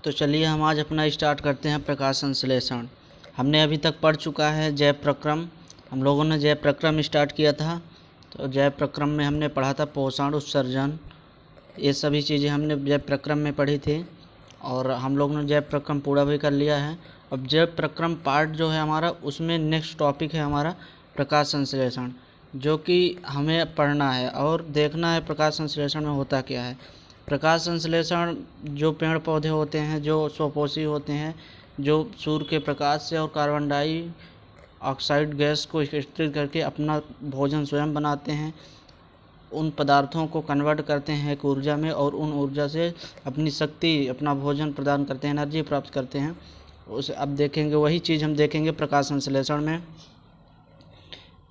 तो चलिए हम आज अपना स्टार्ट करते हैं प्रकाश संश्लेषण। हमने अभी तक पढ़ चुका है जैव प्रक्रम। हम लोगों ने जैव प्रक्रम स्टार्ट किया था। तो जैव प्रक्रम में हमने पढ़ा था पोषण, उत्सर्जन, ये सभी चीज़ें हमने जैव प्रक्रम में पढ़ी थी और हम लोगों ने जैव प्रक्रम पूरा भी कर लिया है। अब जैव प्रक्रम पार्ट जो है हमारा, उसमें नेक्स्ट टॉपिक है हमारा प्रकाश संश्लेषण, जो कि हमें पढ़ना है और देखना है प्रकाश संश्लेषण में होता क्या है। प्रकाश संश्लेषण जो पेड़ पौधे होते हैं, जो स्वपोषी होते हैं, जो सूर्य के प्रकाश से और कार्बन डाइऑक्साइड गैस को एकत्रित करके अपना भोजन स्वयं बनाते हैं, उन पदार्थों को कन्वर्ट करते हैं एक ऊर्जा में और उन ऊर्जा से अपनी शक्ति, अपना भोजन प्रदान करते हैं, एनर्जी प्राप्त करते हैं। उसे अब देखेंगे, वही चीज़ हम देखेंगे प्रकाश संश्लेषण में।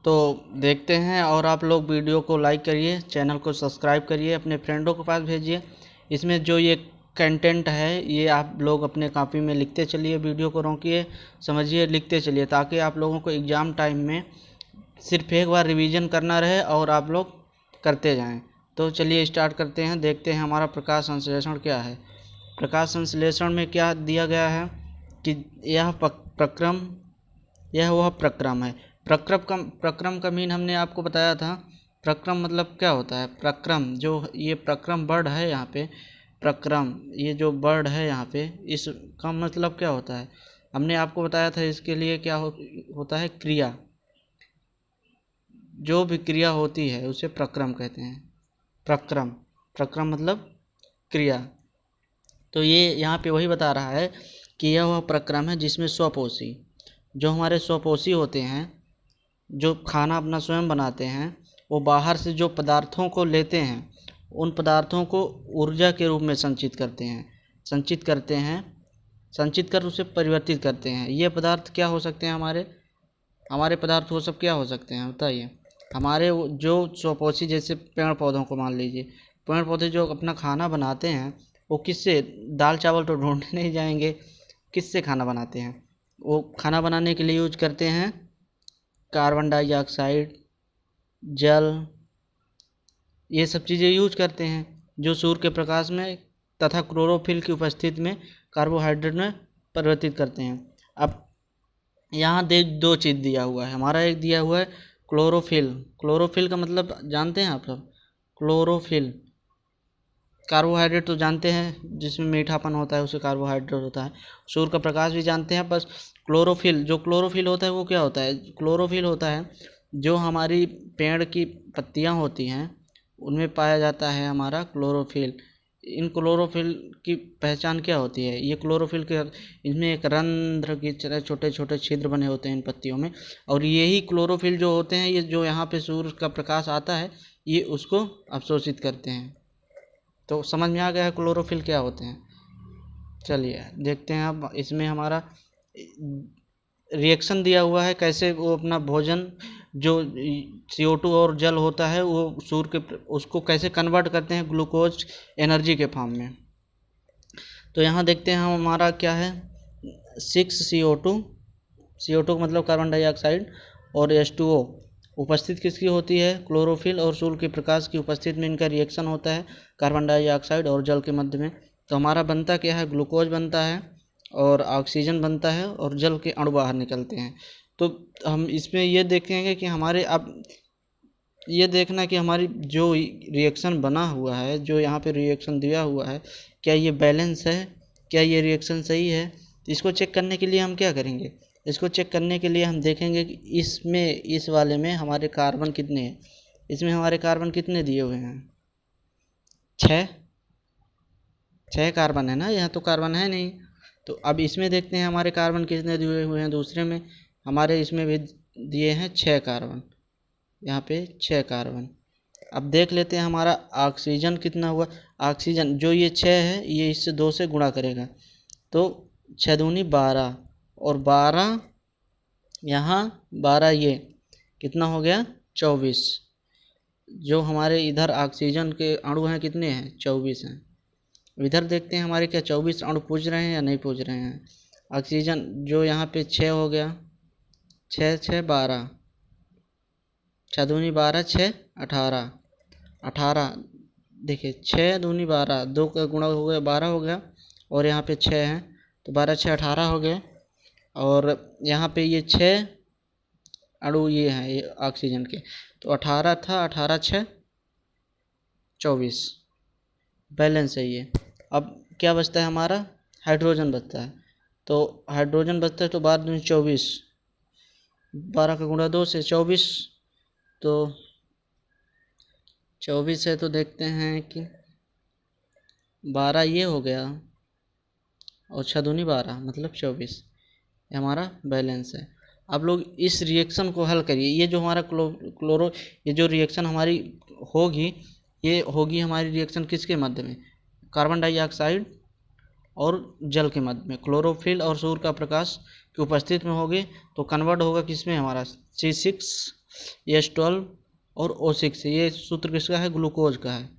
तो देखते हैं। और आप लोग वीडियो को लाइक करिए, चैनल को सब्सक्राइब करिए, अपने फ्रेंडों के पास भेजिए। इसमें जो ये कंटेंट है ये आप लोग अपने कॉपी में लिखते चलिए, वीडियो को रोकिए, समझिए, लिखते चलिए, ताकि आप लोगों को एग्ज़ाम टाइम में सिर्फ एक बार रिवीजन करना रहे और आप लोग करते जाएं। तो चलिए स्टार्ट करते हैं, देखते हैं हमारा प्रकाश संश्लेषण क्या है। प्रकाश संश्लेषण में क्या दिया गया है कि यह वह प्रक्रम है। प्रक्रम का मीन हमने आपको बताया था। प्रक्रम मतलब क्या होता है? प्रक्रम, जो ये प्रक्रम वर्ड है यहाँ पे, प्रक्रम ये जो वर्ड है यहाँ पे, इसका मतलब क्या होता है हमने आपको बताया था। इसके लिए क्या होता है? क्रिया। जो भी क्रिया होती है उसे प्रक्रम कहते हैं। प्रक्रम मतलब क्रिया। तो ये यहाँ पे वही बता रहा है कि यह वह प्रक्रम है जिसमें स्वपोषी, जो हमारे स्वपोषी होते हैं, जो खाना अपना स्वयं बनाते हैं, वो बाहर से जो पदार्थों को लेते हैं, उन पदार्थों को ऊर्जा के रूप में संचित कर उसे परिवर्तित करते हैं। ये पदार्थ क्या हो सकते हैं? हमारे पदार्थ वो सब क्या हो सकते हैं बताइए। हमारे जो स्वपोषी, जैसे पेड़ पौधों को मान लीजिए, पेड़ पौधे जो अपना खाना बनाते हैं वो किससे? दाल चावल तो ढूंढने नहीं जाएंगे, किससे खाना बनाते हैं? वो खाना बनाने के लिए यूज करते हैं कार्बन डाइऑक्साइड, जल, ये सब चीज़ें यूज करते हैं, जो सूर्य के प्रकाश में तथा क्लोरोफिल की उपस्थिति में कार्बोहाइड्रेट में परिवर्तित करते हैं। अब यहाँ दो चीज़ दिया हुआ है हमारा। एक दिया हुआ है क्लोरोफिल। क्लोरोफिल का मतलब जानते हैं आप सब? क्लोरोफिल कार्बोहाइड्रेट तो जानते हैं, जिसमें मीठापन होता है उसे कार्बोहाइड्रेट होता है। सूर्य का प्रकाश भी जानते हैं, बस क्लोरोफिल होता है वो क्या होता है? क्लोरोफिल होता है जो हमारी पेड़ की पत्तियां होती हैं उनमें पाया जाता है हमारा क्लोरोफिल। इन क्लोरोफिल की पहचान क्या होती है? ये क्लोरोफिल के, इनमें एक रंध्र की तरह छोटे छोटे छिद्र बने होते हैं इन पत्तियों में, और यही क्लोरोफिल जो होते हैं, ये जो यहाँ पे सूर्य का प्रकाश आता है, ये उसको अवशोषित करते हैं। तो समझ में आ गया है क्लोरोफिल क्या होते हैं। चलिए देखते हैं। अब इसमें हमारा रिएक्शन दिया हुआ है, कैसे वो अपना भोजन, जो CO2 और जल होता है, वो सूर्य के उसको कैसे कन्वर्ट करते हैं ग्लूकोज एनर्जी के फॉर्म में। तो यहाँ देखते हैं हम, हमारा क्या है, 6CO2, CO2 का मतलब कार्बन डाइऑक्साइड, और H2O उपस्थित किसकी होती है? क्लोरोफिल और सूर्य के प्रकाश की उपस्थिति में इनका रिएक्शन होता है कार्बन डाइऑक्साइड और जल के मध्य में। तो हमारा बनता क्या है? ग्लूकोज बनता है और ऑक्सीजन बनता है और जल के अणु बाहर निकलते हैं। तो हम इसमें ये देखेंगे कि हमारे, अब ये देखना कि हमारी जो रिएक्शन बना हुआ है, जो यहाँ पे रिएक्शन दिया हुआ है, क्या ये बैलेंस है, क्या ये रिएक्शन सही है। तो इसको चेक करने के लिए हम क्या करेंगे? इसको चेक करने के लिए हम देखेंगे कि इसमें, इस वाले में हमारे कार्बन कितने हैं। इसमें हमारे कार्बन कितने दिए हुए हैं? 6 कार्बन है ना, यहाँ तो कार्बन है नहीं। तो अब इसमें देखते हैं हमारे कार्बन कितने दिए हुए हैं। दूसरे में हमारे इसमें भी दिए हैं 6 कार्बन, यहाँ पे 6 कार्बन। अब देख लेते हैं हमारा ऑक्सीजन कितना हुआ। ऑक्सीजन जो ये 6 है, ये इससे 2 से गुणा करेगा, तो 6 दूनी 12, और 12 यहाँ, 12 ये, कितना हो गया? 24। जो हमारे इधर ऑक्सीजन के अणु हैं कितने हैं? 24 हैं। इधर देखते हैं हमारे क्या 24 अणु पूज रहे हैं या नहीं पूज रहे हैं। ऑक्सीजन जो यहाँ पे 6 हो गया, 6 6 12, 6 दूनी 12, 6 18, 18, देखिए 6 दूनी 12, 2 का गुणा हो गया 12 हो गया, और यहाँ पे 6 हैं, तो 12 6 18 हो गए। और यहाँ पे ये 6 अणु ये हैं ये ऑक्सीजन के, तो 18 था, 18 6 24 बैलेंस है ये। अब क्या बचता है हमारा, हाइड्रोजन बचता है। तो हाइड्रोजन बचता है तो 12 दूनी 24, 12 का गुणा 2 से 24, तो 24 है तो देखते हैं कि 12 ये हो गया और 6 दूनी 12 मतलब 24, ये हमारा बैलेंस है। आप लोग इस रिएक्शन को हल करिए। ये जो हमारा क्लोरो ये जो रिएक्शन हमारी होगी, ये होगी हमारी रिएक्शन किसके मध्य में, कार्बन डाइऑक्साइड और जल के मध्य में, क्लोरोफिल और सूर्य का प्रकाश की उपस्थिति में होगी। तो कन्वर्ट होगा किसमें, हमारा C6H12 और O6। ये सूत्र किसका है, ग्लूकोज का है,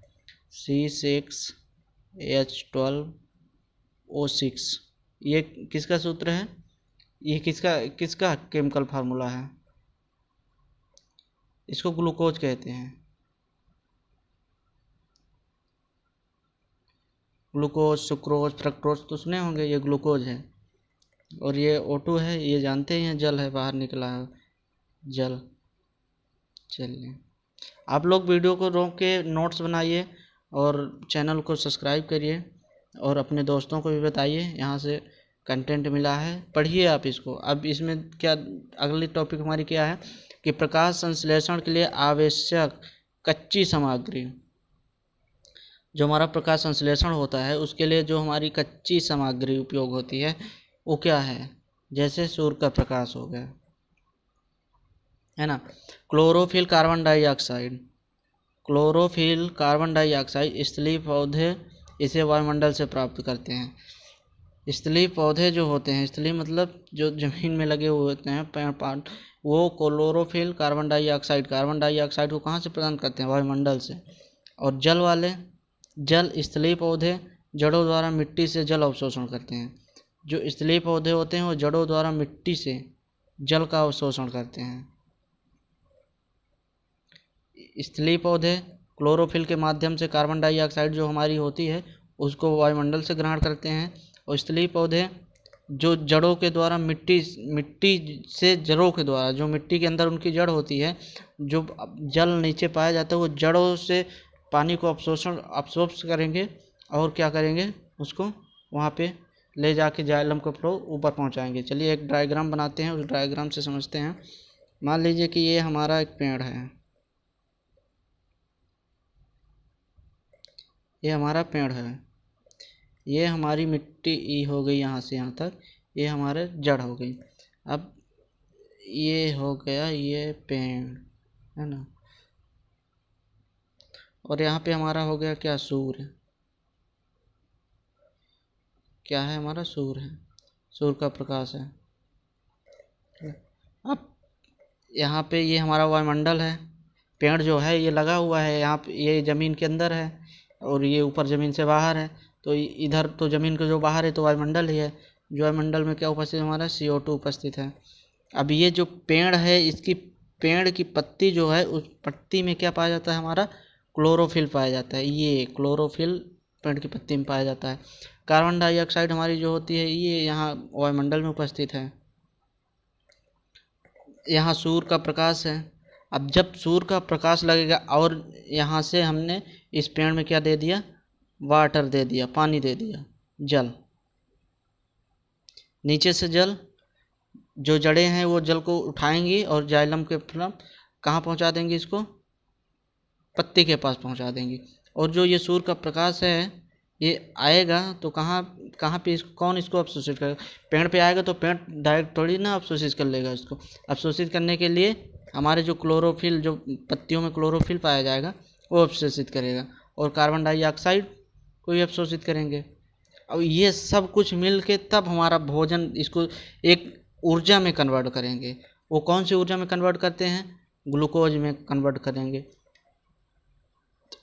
C6H12O6। ये किसका सूत्र है, ये किसका केमिकल फार्मूला है, इसको ग्लूकोज कहते हैं। ग्लूकोज, सुक्रोज, फ्रक्टोज तो सुने होंगे, ये ग्लूकोज है। और ये O2 है, ये जानते ही हैं, जल है, बाहर निकला है जल। चलिए, आप लोग वीडियो को रोक के नोट्स बनाइए और चैनल को सब्सक्राइब करिए और अपने दोस्तों को भी बताइए, यहाँ से कंटेंट मिला है, पढ़िए आप इसको। अब इसमें क्या अगली टॉपिक हमारी क्या है कि प्रकाश संश्लेषण के लिए आवश्यक कच्ची सामग्री, जो हमारा प्रकाश संश्लेषण होता है उसके लिए जो हमारी कच्ची सामग्री उपयोग होती है वो क्या है, जैसे सूर्य का प्रकाश हो गया, है ना। Chlorophyll carbon dioxide, chlorophyll carbon dioxide स्थलीय पौधे इसे वायुमंडल से प्राप्त करते हैं। स्थलीय पौधे जो होते हैं, स्थलीय मतलब जो जमीन में लगे हुए होते हैं पेड़ पात, वो क्लोरोफिल कार्बन डाइऑक्साइड को कहाँ से प्रदान करते हैं, वायुमंडल से। और जल वाले, जल स्थलीय पौधे जड़ों द्वारा मिट्टी से जल अवशोषण करते हैं। जो स्थलीय पौधे होते हैं वो जड़ों द्वारा मिट्टी से जल का अवशोषण करते हैं। स्थलीय पौधे क्लोरोफिल के माध्यम से कार्बन डाइऑक्साइड जो हमारी होती है उसको वायुमंडल से ग्रहण करते हैं। और स्थलीय पौधे जो जड़ों के द्वारा मिट्टी से जड़ों के द्वारा, जो मिट्टी के अंदर उनकी जड़ होती है, जो जल नीचे पाया जाता है, वो जड़ों से पानी को अब्सॉर्ब करेंगे और क्या करेंगे, उसको वहाँ पे ले जाके जाइलम के फ्लो ऊपर पहुँचाएंगे। चलिए एक डायग्राम बनाते हैं, उस डायग्राम से समझते हैं। मान लीजिए कि ये हमारा एक पेड़ है, ये हमारा पेड़ है, ये हमारी मिट्टी हो गई यहाँ से यहाँ तक, ये हमारे जड़ हो गई। अब ये हो गया ये पेड़, है ना। और यहाँ पे हमारा हो गया क्या, सूर्य। क्या है हमारा, सूर्य है, सूर्य का प्रकाश है। अब यहाँ पे ये हमारा वायुमंडल है, पेड़ जो है ये लगा हुआ है यहाँ पे, ये ज़मीन के अंदर है और ये ऊपर ज़मीन से बाहर है। तो इधर तो ज़मीन के जो बाहर है तो वायुमंडल ही है। जो वायुमंडल में क्या उपस्थित है, हमारा CO2 उपस्थित है। अब ये जो पेड़ है, इसकी पेड़ की पत्ती जो है, उस पत्ती में क्या पाया जाता है, हमारा क्लोरोफिल पाया जाता है। ये क्लोरोफिल पेड़ की पत्ती में पाया जाता है। कार्बन डाइऑक्साइड हमारी जो होती है ये यहाँ वायुमंडल में उपस्थित है। यहाँ सूर्य का प्रकाश है। अब जब सूर्य का प्रकाश लगेगा और यहाँ से हमने इस पेड़ में क्या दे दिया, वाटर दे दिया, पानी दे दिया, जल। नीचे से जल, जो जड़ें हैं वो जल को उठाएंगी और जाइलम के फ्लम कहाँ पहुँचा देंगी, इसको पत्ती के पास पहुँचा देंगी। और जो ये सूर्य का प्रकाश है ये आएगा तो कहाँ पे इसको कौन इसको अवशोषित करेगा, पेड़ पे आएगा तो पेड़ डायरेक्ट थोड़ी ना अवशोषित कर लेगा। इसको अवशोषित करने के लिए हमारे जो क्लोरोफिल, जो पत्तियों में क्लोरोफिल पाया जाएगा वो अवशोषित करेगा, और कार्बन डाइऑक्साइड को भी अवशोषित करेंगे। अब ये सब कुछ मिल के तब हमारा भोजन, इसको एक ऊर्जा में कन्वर्ट करेंगे। वो कौन सी ऊर्जा में कन्वर्ट करते हैं, ग्लूकोज में कन्वर्ट करेंगे।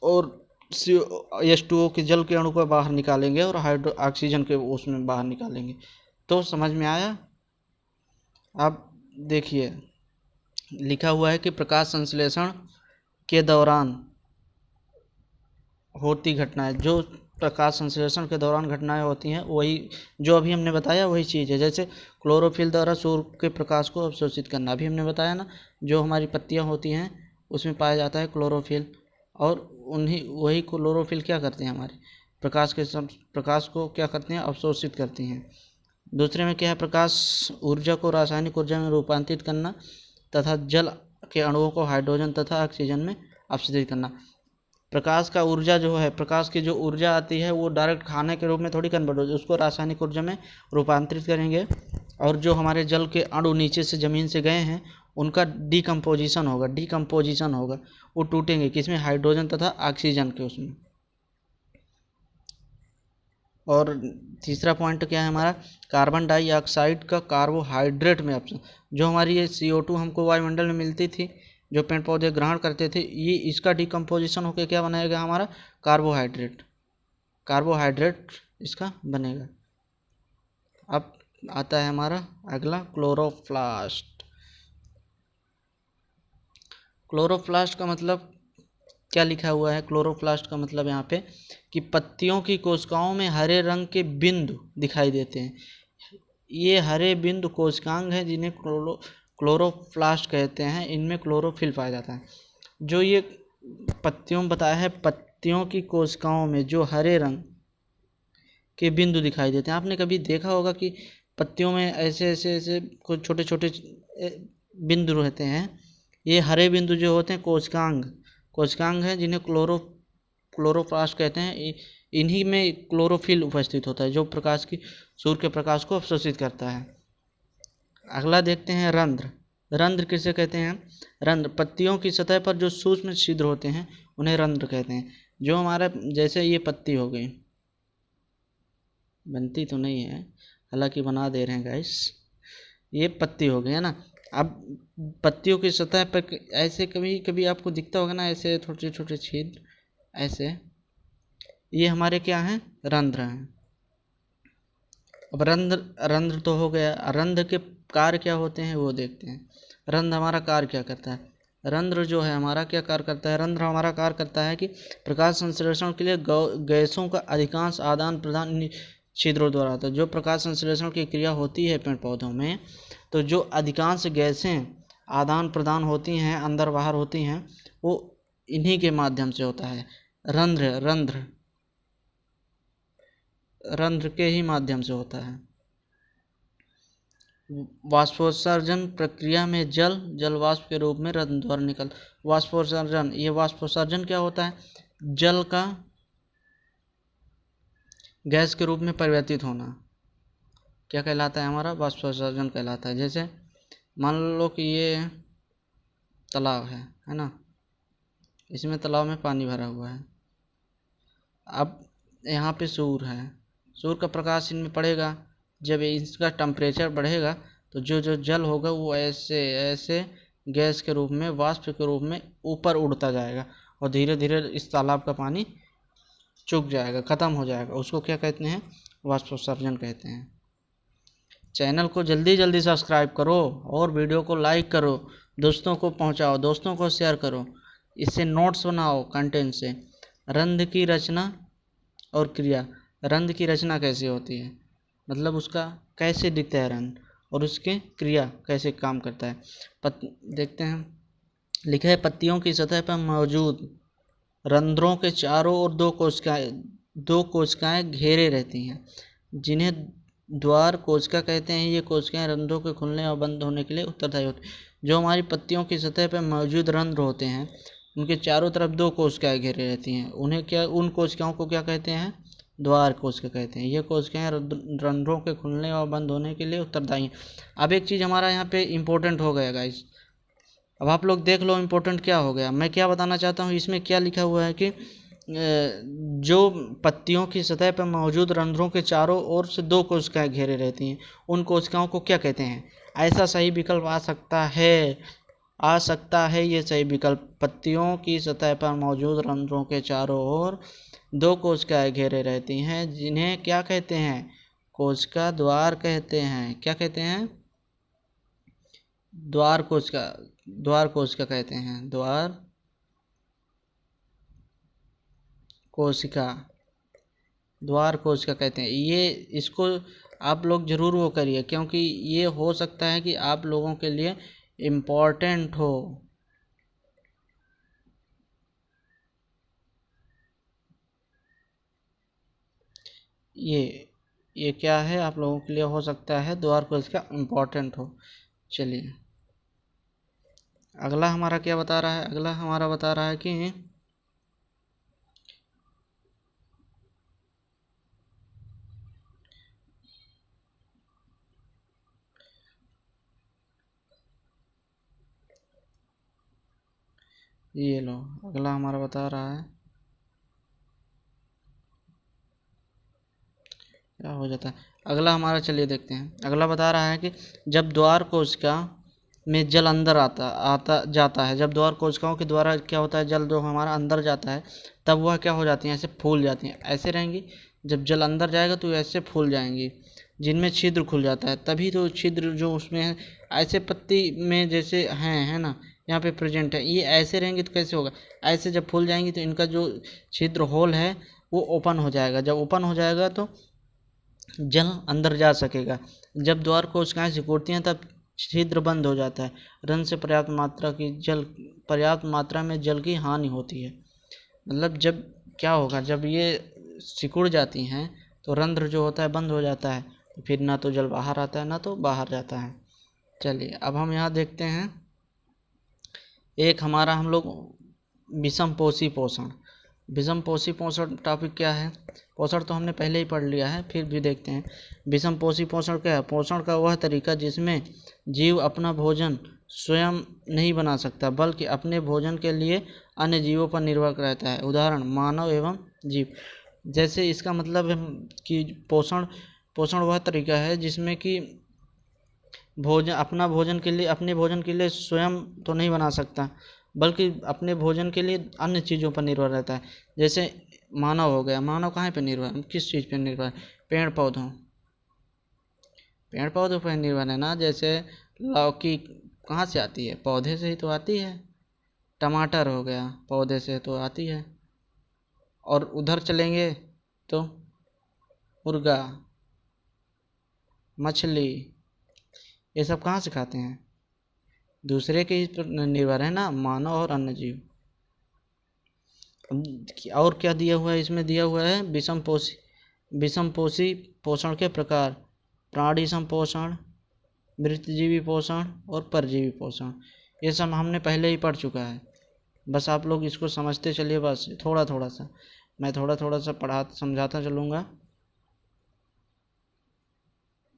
और H2O के जल के अणु को बाहर निकालेंगे और ऑक्सीजन के उसमें बाहर निकालेंगे। तो समझ में आया। अब देखिए लिखा हुआ है कि प्रकाश संश्लेषण के दौरान होती घटनाएं, जो प्रकाश संश्लेषण के दौरान घटनाएं होती हैं, वही जो अभी हमने बताया वही चीज़ है। जैसे क्लोरोफिल द्वारा सूर्य के प्रकाश को अवशोषित करना, अभी हमने बताया ना, जो हमारी पत्तियां होती हैं उसमें पाया जाता है क्लोरोफिल, और उन्हीं वही क्लोरोफिल क्या करते हैं, हमारे प्रकाश को क्या करते हैं, अवशोषित करती हैं। दूसरे में क्या है, प्रकाश ऊर्जा को रासायनिक ऊर्जा में रूपांतरित करना तथा जल के अणुओं को हाइड्रोजन तथा ऑक्सीजन में अपघटित करना। प्रकाश का ऊर्जा जो है, प्रकाश की जो ऊर्जा आती है वो डायरेक्ट खाने के रूप में थोड़ी कन्वर्ट होती है, उसको रासायनिक ऊर्जा में रूपांतरित करेंगे, और जो हमारे जल के अणु नीचे से ज़मीन से गए हैं उनका डिकम्पोजिशन होगा, वो टूटेंगे किसमें, हाइड्रोजन तथा ऑक्सीजन के उसमें। और तीसरा पॉइंट क्या है हमारा, कार्बन डाइऑक्साइड का कार्बोहाइड्रेट में ऑप्शन। जो हमारी ये CO2 हमको वायुमंडल में मिलती थी, जो पेड़ पौधे ग्रहण करते थे, ये इसका डिकम्पोजिशन होकर क्या बनाएगा, हमारा कार्बोहाइड्रेट इसका बनेगा। अब आता है हमारा अगला क्लोरोप्लास्ट। क्लोरोप्लास्ट का मतलब क्या लिखा हुआ है, क्लोरोप्लास्ट का मतलब यहाँ पे कि पत्तियों की कोशिकाओं में हरे रंग के बिंदु दिखाई देते हैं। ये हरे बिंदु कोशिकांग हैं जिन्हें क्लोरोप्लास्ट कहते हैं। इनमें क्लोरोफिल पाया जाता है। जो ये पत्तियों बताया है, पत्तियों की कोशिकाओं में जो हरे रंग के बिंदु दिखाई देते हैं, आपने कभी देखा होगा कि पत्तियों में ऐसे ऐसे ऐसे कुछ छोटे छोटे बिंदु रहते हैं। ये हरे बिंदु जो होते हैं कोशिकांग हैं जिन्हें क्लोरोप्लास्ट कहते हैं। इन्हीं में क्लोरोफिल उपस्थित होता है जो सूर्य के प्रकाश को अवशोषित करता है। अगला देखते हैं रंध्र किसे कहते हैं, रंध्र पत्तियों की सतह पर जो सूक्ष्म छिद्र होते हैं उन्हें रंध्र कहते हैं। जो हमारा जैसे ये पत्ती हो गई, बनती तो नहीं है हालांकि बना दे रहे हैं गाइस, ये पत्ती हो गई है ना। अब पत्तियों की सतह पर ऐसे कभी कभी आपको दिखता होगा ना, ऐसे छोटे छोटे छिद्र ऐसे, ये हमारे क्या हैं, रंध्र हैं। अब रंध्र तो हो गया, रंध्र के कार्य क्या होते हैं वो देखते हैं। रंध्र हमारा कार्य क्या करता है, रंध्र जो है हमारा क्या कार्य करता है, रंध्र हमारा कार्य करता है कि प्रकाश संश्लेषण के लिए गैसों का अधिकांश आदान प्रदान छिद्रों द्वारा होता है। जो प्रकाश संश्लेषण की क्रिया होती है पेड़ पौधों में, तो जो अधिकांश गैसें आदान प्रदान होती हैं, अंदर बाहर होती हैं, वो इन्हीं के माध्यम से होता है। रंध्र के ही माध्यम से होता है। वाष्पोत्सर्जन प्रक्रिया में जल वाष्प के रूप में रंध्र द्वारा निकल वाष्पोत्सर्जन, ये वाष्पोत्सर्जन क्या होता है, जल का गैस के रूप में परिवर्तित होना क्या कहलाता है, हमारा वाष्पोत्सर्जन कहलाता है। जैसे मान लो कि ये तालाब है ना, इसमें तालाब में पानी भरा हुआ है। अब यहाँ पे सूर्य है, सूर्य का प्रकाश इनमें पड़ेगा, जब इसका टेम्परेचर बढ़ेगा तो जो जल होगा वो ऐसे ऐसे गैस के रूप में, वाष्प के रूप में ऊपर उड़ता जाएगा, और धीरे धीरे इस तालाब का पानी सूख जाएगा, ख़त्म हो जाएगा। उसको क्या कहते हैं, वाष्पोत्सर्जन कहते हैं। चैनल को जल्दी जल्दी सब्सक्राइब करो और वीडियो को लाइक करो, दोस्तों को पहुंचाओ, दोस्तों को शेयर करो, इससे नोट्स बनाओ कंटेंट से। रंध्र की रचना और क्रिया, रंध्र की रचना कैसे होती है, मतलब उसका कैसे दिखता है रंध्र, और उसकी क्रिया कैसे काम करता है। देखते हैं, लिखा है पत्तियों की सतह पर मौजूद रंध्रों के चारों ओर दो कोशिकाएं घेरे रहती हैं, जिन्हें द्वार कोशिका कहते हैं। ये कोशिकाएं रंध्रों के खुलने और बंद होने के लिए उत्तरदायी होती हैं। जो हमारी पत्तियों की सतह पर मौजूद रंध्र होते हैं उनके चारों तरफ दो कोशिकाएं घेरे रहती हैं, उन कोशिकाओं को क्या कहते हैं, द्वार कोशिका कहते हैं। ये कोशिकाएं रंध्रों के खुलने और बंद होने के लिए उत्तरदायी हैं। अब एक चीज़ हमारा यहाँ पे इम्पोर्टेंट हो गया गाइस, अब आप लोग देख लो इम्पोर्टेंट क्या हो गया। मैं क्या बताना चाहता हूँ, इसमें क्या लिखा हुआ है कि जो पत्तियों की सतह पर मौजूद रंध्रों के चारों ओर से दो कोशिकाएं घेरे रहती हैं, उन कोशिकाओं को क्या कहते हैं। ऐसा सही विकल्प आ सकता है ये सही विकल्प। पत्तियों की सतह पर मौजूद रंध्रों के चारों ओर दो कोशिकाएं घेरे रहती हैं, जिन्हें क्या कहते हैं, कोशिका द्वार कहते हैं। क्या कहते हैं, द्वार कोशिका कहते हैं, द्वार कोशिका। द्वार कोशिका कहते हैं। ये इसको आप लोग ज़रूर वो करिए, क्योंकि ये हो सकता है कि आप लोगों के लिए इम्पोर्टेंट हो। ये क्या है, आप लोगों के लिए हो सकता है द्वार कोशिका इम्पोर्टेंट हो। चलिए अगला हमारा क्या बता रहा है, अगला हमारा बता रहा है कि ये लो, अगला हमारा बता रहा है क्या हो जाता है अगला हमारा। चलिए देखते हैं, अगला बता रहा है कि जब द्वार कोशिका में जल अंदर आता आता जाता है, जब द्वार कोशिकाओं के द्वारा क्या होता है, जल जो हमारा अंदर जाता है, तब वह क्या हो जाती हैं, ऐसे फूल जाती हैं, ऐसे रहेंगी। जब जल अंदर जाएगा तो ऐसे फूल जाएंगी, जिनमें छिद्र खुल जाता है। तभी तो छिद्र जो उसमें है, ऐसे पत्ती में जैसे हैं, है ना, यहाँ पे प्रेजेंट है। ये ऐसे रहेंगे तो कैसे होगा, ऐसे जब फूल जाएंगी तो इनका जो छिद्र होल है वो ओपन हो जाएगा। जब ओपन हो जाएगा तो जल अंदर जा सकेगा। जब द्वार कोशिकाएं सिकुड़ती हैं तब छिद्र बंद हो जाता है। रन से पर्याप्त मात्रा में जल की हानि होती है। मतलब जब क्या होगा, जब ये सिकुड़ जाती हैं तो रंध्र जो होता है बंद हो जाता है, तो फिर ना तो जल बाहर आता है ना तो बाहर जाता है। चलिए अब हम यहाँ देखते हैं, एक हमारा हम लोग विषम पोषी पोषण। विषम पोषी पोषण टॉपिक क्या है, पोषण तो हमने पहले ही पढ़ लिया है, फिर भी देखते हैं। विषम पोषी पोषण क्या है, पोषण का वह तरीका जिसमें जीव अपना भोजन स्वयं नहीं बना सकता, बल्कि अपने भोजन के लिए अन्य जीवों पर निर्भर रहता है। उदाहरण मानव एवं जीव। जैसे इसका मतलब है कि पोषण पोषण वह तरीका है जिसमें कि अपने भोजन के लिए स्वयं तो नहीं बना सकता, बल्कि अपने भोजन के लिए अन्य चीज़ों पर निर्भर रहता है। जैसे मानव हो गया, मानव कहाँ पे निर्भर, किस चीज़ पे निर्भर है, पेड़ पौधों पर निर्भर है ना। जैसे लौकी कहाँ से आती है, पौधे से ही तो आती है। टमाटर हो गया, पौधे से तो आती है। और उधर चलेंगे तो मुर्गा, मछली, ये सब कहाँ से खाते हैं, दूसरे के ही पर निर्भर है ना, मानव और अन्य जीव। और क्या दिया हुआ है, इसमें दिया हुआ है विषम पोषी पोषण के प्रकार, प्राणी संपोषण, मृतजीवी पोषण और परजीवी पोषण। ये सब हमने पहले ही पढ़ चुका है, बस आप लोग इसको समझते चलिए। बस थोड़ा थोड़ा सा मैं थोड़ा थोड़ा सा समझाता चलूँगा,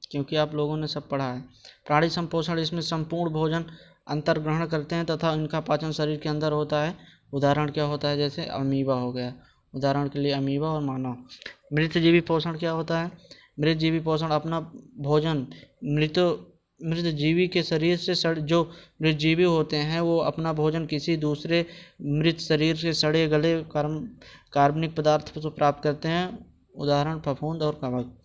क्योंकि आप लोगों ने सब पढ़ा है। प्राणी संपोषण, इसमें संपूर्ण भोजन अंतर्ग्रहण करते हैं तथा इनका पाचन शरीर के अंदर होता है। उदाहरण क्या होता है, जैसे अमीबा हो गया, उदाहरण के लिए अमीबा और मानव। मृतजीवी पोषण क्या होता है, मृतजीवी पोषण अपना भोजन मृत जीवी के शरीर से जो मृतजीवी होते हैं वो अपना भोजन किसी दूसरे मृत शरीर से सड़े गले कार्बनिक पदार्थ को प्राप्त करते हैं। उदाहरण फफूंद और कवक।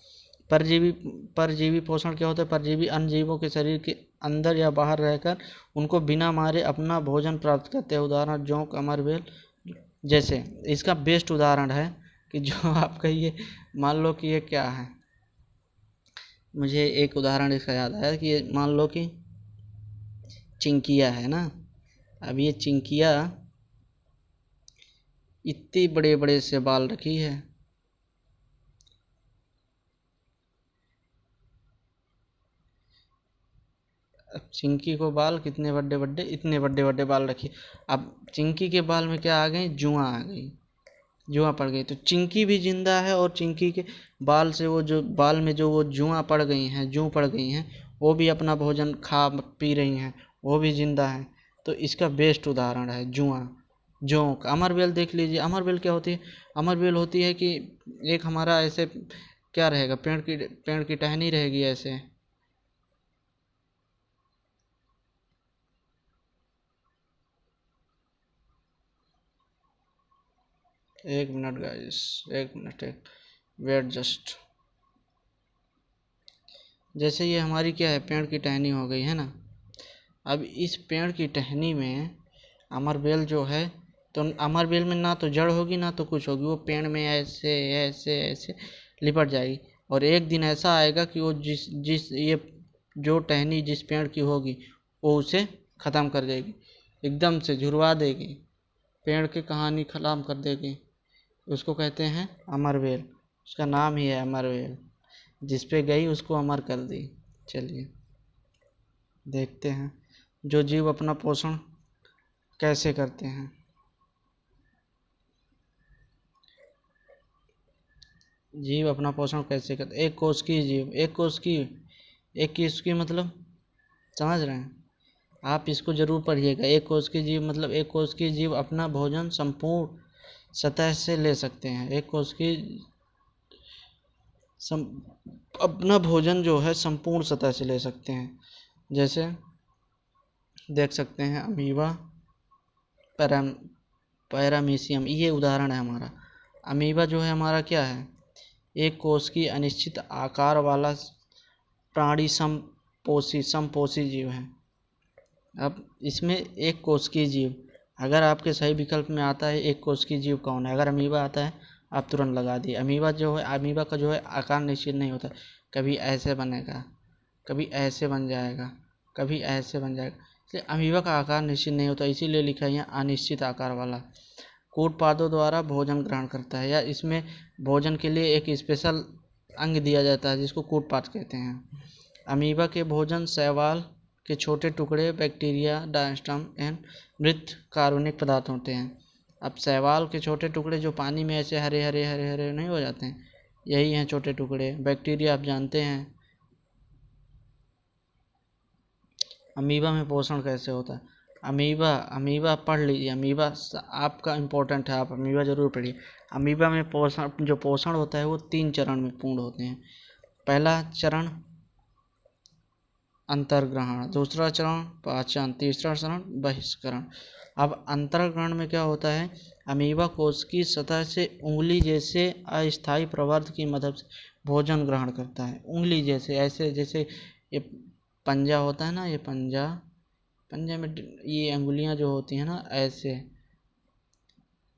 परजीवी परजीवी पोषण क्या होता है, परजीवी अन्य जीवों के शरीर के अंदर या बाहर रहकर उनको बिना मारे अपना भोजन प्राप्त करते हैं। उदाहरण जोंक, अमरबेल। जैसे इसका बेस्ट उदाहरण है कि जो आप कहिए, मान लो कि ये क्या है, मुझे एक उदाहरण इसका याद आया कि ये मान लो कि चिंकिया है ना। अब ये चिंकिया इतने बड़े बड़े से बाल रखी है, अब चिंकी को बाल कितने बड़े बड़े, इतने बड़े बड़े बाल रखी। अब चिंकी के बाल में क्या आ गई, जुआ आ गई, जुआ पड़ गई। तो चिंकी भी जिंदा है और चिंकी के बाल से वो जो बाल में जो वो जुआ पड़ गई हैं, जू पड़ गई हैं, वो भी अपना भोजन खा पी रही हैं, वो भी जिंदा है। तो इसका बेस्ट उदाहरण है जुआ, जोंक। अमरबेल देख लीजिए, अमरबेल क्या होती है, अमरबेल होती है कि एक हमारा ऐसे क्या रहेगा, पेड़ की टहनी रहेगी ऐसे। एक मिनट गाइस, एक मिनट, एक वेट जस्ट। जैसे ये हमारी क्या है, पेड़ की टहनी हो गई है ना। अब इस पेड़ की टहनी में अमरबेल जो है तो अमर बेल में ना तो जड़ होगी ना तो कुछ होगी, वो पेड़ में ऐसे ऐसे ऐसे लिपट जाएगी। और एक दिन ऐसा आएगा कि वो जिस जिस ये जो टहनी जिस पेड़ की होगी वो उसे ख़त्म कर देगी, एकदम से झुरवा देगी, पेड़ की कहानी ख़त्म कर देगी। उसको कहते हैं अमरवेल, उसका नाम ही है अमरवेल, जिस पे गई उसको अमर कर दी। चलिए देखते हैं जो जीव अपना पोषण कैसे करते हैं। जीव अपना पोषण कैसे करते, एक कोष की जीव, एक कोष की, एक की इसकी मतलब समझ रहे हैं आप, इसको जरूर पढ़िएगा। एक कोष की जीव मतलब एक कोष की जीव अपना भोजन संपूर्ण सतह से ले सकते हैं। एक कोष की अपना भोजन जो है संपूर्ण सतह से ले सकते हैं। जैसे देख सकते हैं अमीबा, पैरामीशियम, ये उदाहरण है हमारा। अमीबा जो है हमारा क्या है, एक कोष की अनिश्चित आकार वाला प्राणी समपोषी जीव है। अब इसमें एक कोष की जीव, अगर आपके सही विकल्प में आता है एक कोष की जीव कौन है, अगर अमीबा आता है आप तुरंत लगा दिए। अमीबा जो है, अमीबा का जो है आकार निश्चित नहीं होता, कभी ऐसे बनेगा, कभी ऐसे बन जाएगा, कभी ऐसे बन जाएगा, इसलिए अमीबा का आकार निश्चित नहीं होता, इसीलिए लिखा है यहाँ अनिश्चित आकार वाला। कूटपादों द्वारा भोजन ग्रहण करता है, या इसमें भोजन के लिए एक स्पेशल अंग दिया जाता है जिसको कूटपाद कहते हैं। अमीबा के भोजन शैवाल के छोटे टुकड़े, बैक्टीरिया, डायस्टम एंड मृत कार्बनिक पदार्थ होते हैं। अब शैवाल के छोटे टुकड़े जो पानी में ऐसे हरे हरे हरे हरे नहीं हो जाते हैं, यही हैं छोटे टुकड़े। बैक्टीरिया आप जानते हैं। अमीबा में पोषण कैसे होता है, अमीबा पढ़ लीजिए, अमीबा आपका इम्पोर्टेंट है, आप अमीबा जरूर पढ़िए। अमीबा में पोषण होता है वो 3 चरण में पूर्ण होते हैं। पहला चरण अंतर्ग्रहण, दूसरा चरण पाचन, तीसरा चरण बहिष्करण। अब अंतर्ग्रहण में क्या होता है, अमीबा कोष की सतह से उंगली जैसे अस्थायी प्रवर्ध की मदद से भोजन ग्रहण करता है। उंगली जैसे, ऐसे जैसे ये पंजा होता है ना, ये पंजे में ये अंगुलियां जो होती हैं ना, ऐसे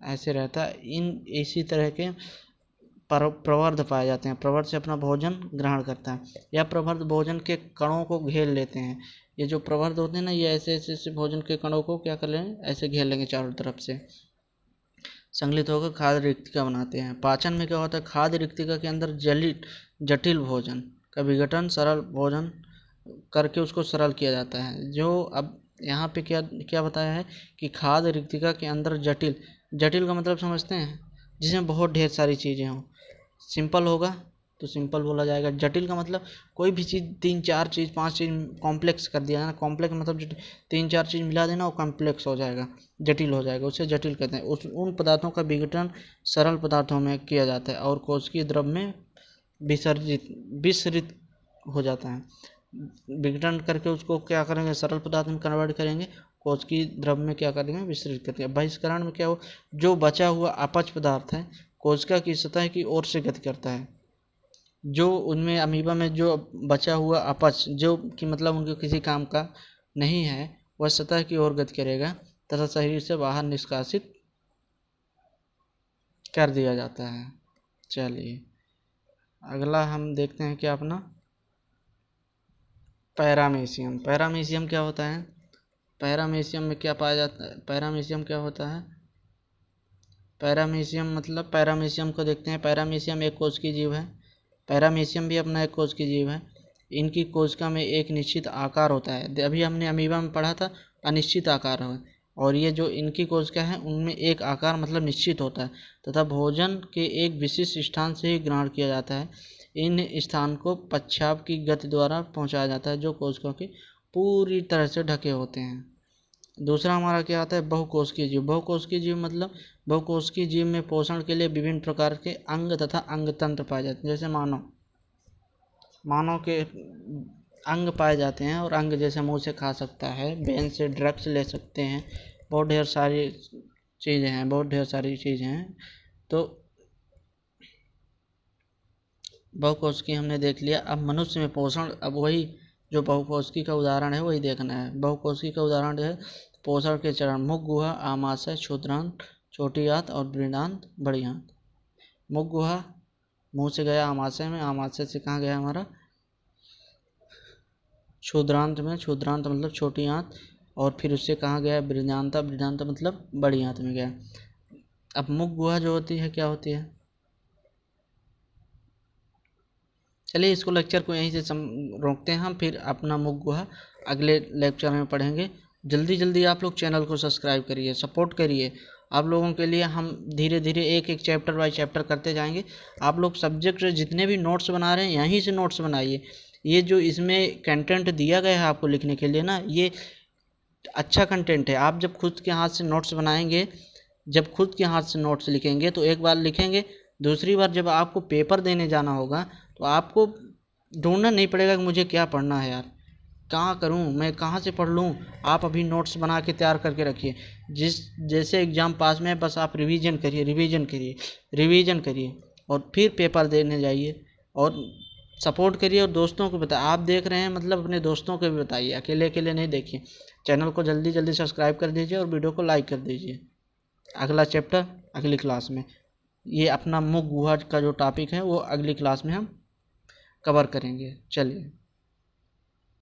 ऐसे रहता है। इसी तरह के प्रवर्ध पाए जाते हैं, प्रवर्ध से अपना भोजन ग्रहण करता है। यह प्रवर्ध भोजन के कणों को घेर लेते हैं। ये जो प्रवर्ध होते हैं ना, ये ऐसे ऐसे भोजन के कणों को क्या कर लेंगे, ऐसे घेर लेंगे चारों तरफ से, संगलित होकर खाद्य रिक्तिका बनाते हैं। पाचन में क्या होता है, खाद्य रिक्तिका के अंदर जटिल भोजन का विघटन सरल भोजन करके उसको सरल किया जाता है। जो अब यहाँ पे क्या क्या बताया है कि खाद्य रिक्तिका के अंदर जटिल का मतलब समझते हैं, जिसमें बहुत ढेर सारी चीज़ें हों। सिंपल होगा तो सिंपल बोला जाएगा, जटिल का मतलब कोई भी चीज़ 3-4 चीज़ 5 चीज़ कॉम्प्लेक्स कर दिया ना, कॉम्प्लेक्स मतलब 3-4 चीज़ मिला देना वो कॉम्प्लेक्स हो जाएगा, जटिल हो जाएगा, उसे जटिल कहते हैं। उन पदार्थों का विघटन सरल पदार्थों में किया जाता है और कोशिकीय द्रव में विसरित हो जाता है। विघटन करके उसको क्या करेंगे, सरल पदार्थ में कन्वर्ट करेंगे, कोशिकीय द्रव में क्या करेंगे, विसरित करके। बहिष्करण में क्या हो, जो बचा हुआ अपच पदार्थ है कोशिका की सतह की ओर से गति करता है। जो उनमें अमीबा में जो बचा हुआ अपच जो कि मतलब उनके किसी काम का नहीं है, वह सतह की ओर गति करेगा तथा शरीर से बाहर निष्कासित कर दिया जाता है। चलिए अगला हम देखते हैं क्या अपना पैरामीशियम। पैरामीशियम क्या होता है, पैरामीशियम में क्या पाया जाता है, पैरामीशियम क्या होता है, पैरामीशियम मतलब पैरामीशियम को देखते हैं। पैरामीशियम एक कोश की जीव है, पैरामीशियम भी अपना एक कोश की जीव है। इनकी कोशिका में एक निश्चित आकार होता है, अभी हमने अमीबा में पढ़ा था अनिश्चित आकार है, और ये जो इनकी कोशिका है उनमें एक आकार मतलब निश्चित होता है तथा भोजन के एक विशिष्ट स्थान से ही ग्रहण किया जाता है। इन स्थान को पश्चाप की गति द्वारा पहुंचाया जाता है जो कोशिका की पूरी तरह से ढके होते हैं। दूसरा हमारा क्या आता है, बहुकोशिकीय जीव। बहुकोशिकीय जीव मतलब बहुकोशिकीय जीव में पोषण के लिए विभिन्न प्रकार के अंग तथा अंग तंत्र पाए जाते हैं। जैसे मानव के अंग पाए जाते हैं, और अंग जैसे मुंह से खा सकता है, वेन से ड्रग्स ले सकते हैं, बहुत ढेर सारी चीज़ें हैं। तो बहुकोशिकीय हमने देख लिया। अब मनुष्य में पोषण, अब वही जो बहुकोशिकीय का उदाहरण है वही देखना है। बहुकोशिकीय का उदाहरण है पोषण के चरण मुख, गुहा, आमाशय, क्षुद्रांत, छोटी आंत और बृहदांत, बड़ी आंत। मुख गुहा मुंह से गया आमाशय में, आमाशय से कहाँ गया हमारा क्षुद्रांत में, क्षुद्रांत मतलब छोटी आंत, और फिर उससे कहाँ गया बृहदांत, बृहदांत मतलब बड़ी आंत में गया। अब मुख गुहा जो होती है क्या होती है, चलिए इसको लेक्चर को यहीं से रोकते हैं हम, फिर अपना मुख गुहा अगले लेक्चर में पढ़ेंगे। जल्दी जल्दी आप लोग चैनल को सब्सक्राइब करिए, सपोर्ट करिए। आप लोगों के लिए हम धीरे धीरे एक एक चैप्टर बाय चैप्टर करते जाएंगे। आप लोग सब्जेक्ट जितने भी नोट्स बना रहे हैं यहीं से नोट्स बनाइए। ये जो इसमें कंटेंट दिया गया है आपको लिखने के लिए ना, ये अच्छा कंटेंट है। आप जब खुद के हाथ से नोट्स बनाएंगे, जब खुद के हाथ से नोट्स लिखेंगे तो एक बार लिखेंगे, दूसरी बार जब आपको पेपर देने जाना होगा तो आपको ढूंढना नहीं पड़ेगा कि मुझे क्या पढ़ना है यार, कहाँ करूँ मैं, कहाँ से पढ़ लूँ। आप अभी नोट्स बना के तैयार करके रखिए। जैसे एग्ज़ाम पास में है बस आप रिवीजन करिए, रिवीजन करिए, रिवीजन करिए और फिर पेपर देने जाइए। और सपोर्ट करिए और दोस्तों को बताइए। आप देख रहे हैं मतलब अपने दोस्तों को भी बताइए, अकेले अकेले नहीं देखिए। चैनल को जल्दी जल्दी सब्सक्राइब कर दीजिए और वीडियो को लाइक कर दीजिए। अगला चैप्टर अगली क्लास में, ये अपना मुख गुहा का जो टॉपिक है वो अगली क्लास में हम कवर करेंगे। चलिए।